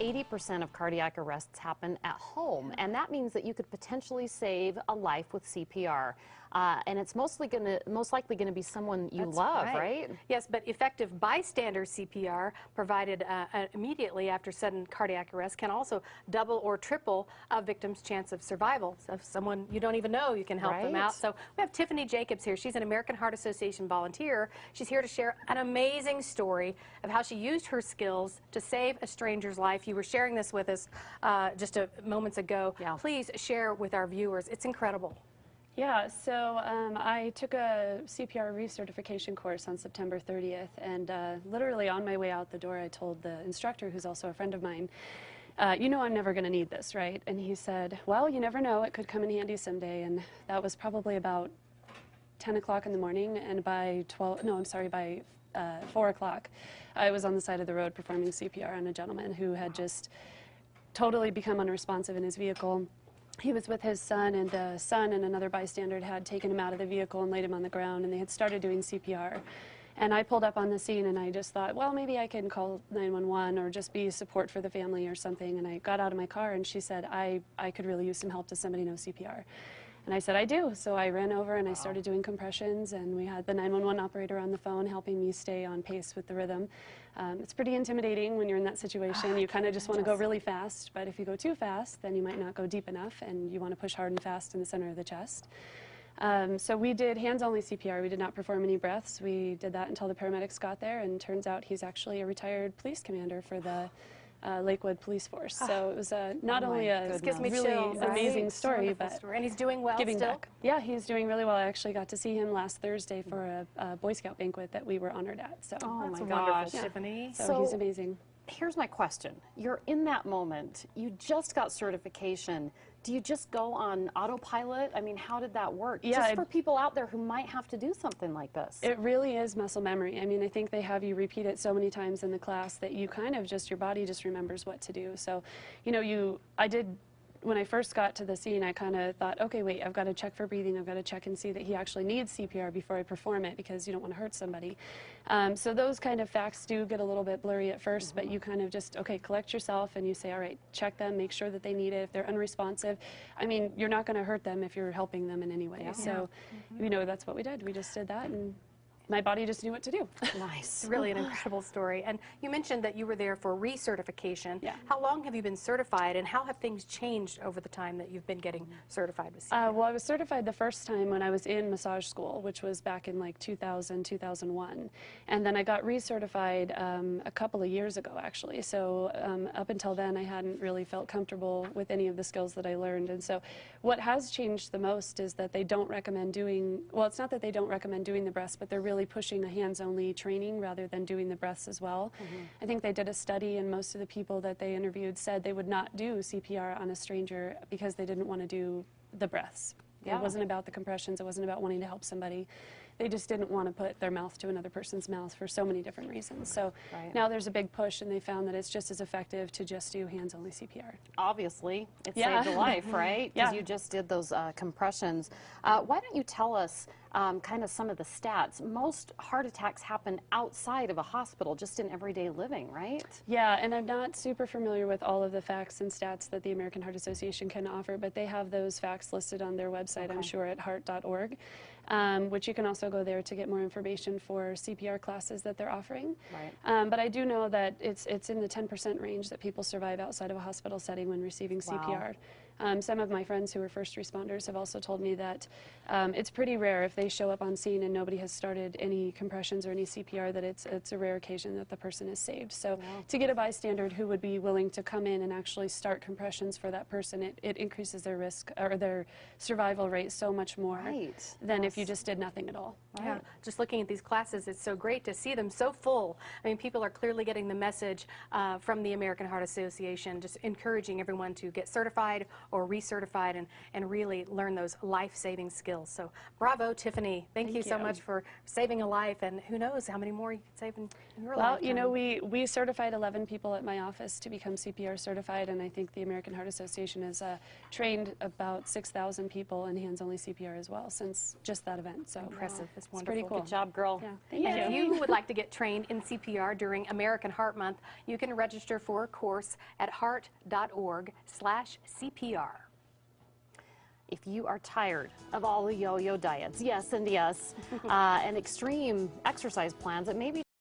80% of cardiac arrests happen at home, and that means that you could potentially save a life with CPR. And it's most likely going to be someone you love, right? Yes, but effective bystander CPR provided immediately after sudden cardiac arrest can also double or triple a victim's chance of survival. So if someone you don't even know, you can help them out. So we have Tiffany Jacobs here. She's an American Heart Association volunteer. She's here to share an amazing story of how she used her skills to save a stranger's life. You were sharing this with us just moments ago. Yeah. Please share with our viewers. It's incredible. Yeah, so I took a CPR recertification course on September 30th, and literally on my way out the door, I told the instructor, who's also a friend of mine, you know I'm never going to need this, right? And he said, well, you never know, it could come in handy someday. And that was probably about 10 o'clock in the morning, and by 4 o'clock, I was on the side of the road performing CPR on a gentleman who had just totally become unresponsive in his vehicle. He was with his son, and the son and another bystander had taken him out of the vehicle and laid him on the ground, and they had started doing CPR. And I pulled up on the scene, and I just thought, well, maybe I can call 911 or just be support for the family or something. And I got out of my car, and she said, I could really use some help. Does somebody know CPR? And I said, I do. So I ran over and I started doing compressions, and we had the 911 operator on the phone helping me stay on pace with the rhythm. It's pretty intimidating when you're in that situation. You kind of just want to go really fast, but if you go too fast, then you might not go deep enough, and you want to push hard and fast in the center of the chest. So we did hands-only CPR. We did not perform any breaths. We did that until the paramedics got there, and turns out he's actually a retired police commander for the Lakewood Police Force. So it was not only a really amazing story, but and he's doing well giving still? back. Yeah, he's doing really well. I actually got to see him last Thursday for a Boy Scout banquet that we were honored at. So that's wonderful, Tiffany. So he's amazing. Here's my question. You're in that moment. You just got certification. Do you just go on autopilot? I mean, how did that work? Yeah, just for people out there who might have to do something like this. It really is muscle memory. I mean, I think they have you repeat it so many times in the class that you kind of just, your body just remembers what to do. So, you know, when I first got to the scene, I kind of thought, okay, wait, I've got to check for breathing. I've got to check and see that he actually needs CPR before I perform it, because you don't want to hurt somebody. So those kind of facts do get a little bit blurry at first, but you kind of just, okay, collect yourself and you say, all right, check them, make sure that they need it. If they're unresponsive, I mean, you're not going to hurt them if you're helping them in any way. So, you know, that's what we did. We just did that, and my body just knew what to do. Nice. Really an incredible story. And you mentioned that you were there for recertification. Yeah. How long have you been certified, and how have things changed over the time that you've been getting certified with CPR? Well, I was certified the first time when I was in massage school, which was back in like 2000, 2001. And then I got recertified a couple of years ago, actually. So up until then, I hadn't really felt comfortable with any of the skills that I learned. And so what has changed the most is that they don't recommend doing, well, it's not that they don't recommend doing the breaths, but they're really pushing a hands-only training rather than doing the breaths as well. I think they did a study, and most of the people that they interviewed said they would not do CPR on a stranger because they didn't want to do the breaths. It wasn't about the compressions. It wasn't about wanting to help somebody. They just didn't want to put their mouth to another person's mouth for so many different reasons. So now there's a big push, and they found that it's just as effective to just do hands-only CPR. Obviously, it saved a life, right? Because you just did those compressions. Why don't you tell us kind of some of the stats? Most heart attacks happen outside of a hospital, just in everyday living, right? Yeah, and I'm not super familiar with all of the facts and stats that the American Heart Association can offer, but they have those facts listed on their website, I'm sure, at heart.org. Which you can also go there to get more information for CPR classes that they're offering. But I do know that it's in the 10% range that people survive outside of a hospital setting when receiving CPR. Some of my friends who are first responders have also told me that it's pretty rare if they show up on scene and nobody has started any compressions or any CPR, that it's a rare occasion that the person is saved. So to get a bystander who would be willing to come in and actually start compressions for that person, it increases their risk or their survival rate so much more than if you just did nothing at all. Yeah, just looking at these classes, it's so great to see them so full. I mean, people are clearly getting the message from the American Heart Association, just encouraging everyone to get certified or recertified and really learn those life-saving skills. So bravo, Tiffany. Thank you so much for saving a life, and who knows how many more you could save in your life. Well, you know, we certified 11 people at my office to become CPR certified, and I think the American Heart Association has trained about 6,000 people in hands-only CPR as well since just that event. So impressive. It's wonderful. Pretty cool. Good job, girl. Yeah, thank you. If you would like to get trained in CPR during American Heart Month, you can register for a course at heart.org/CPR. If you are tired of all the yo-yo diets, yes and yes, and extreme exercise plans, it may be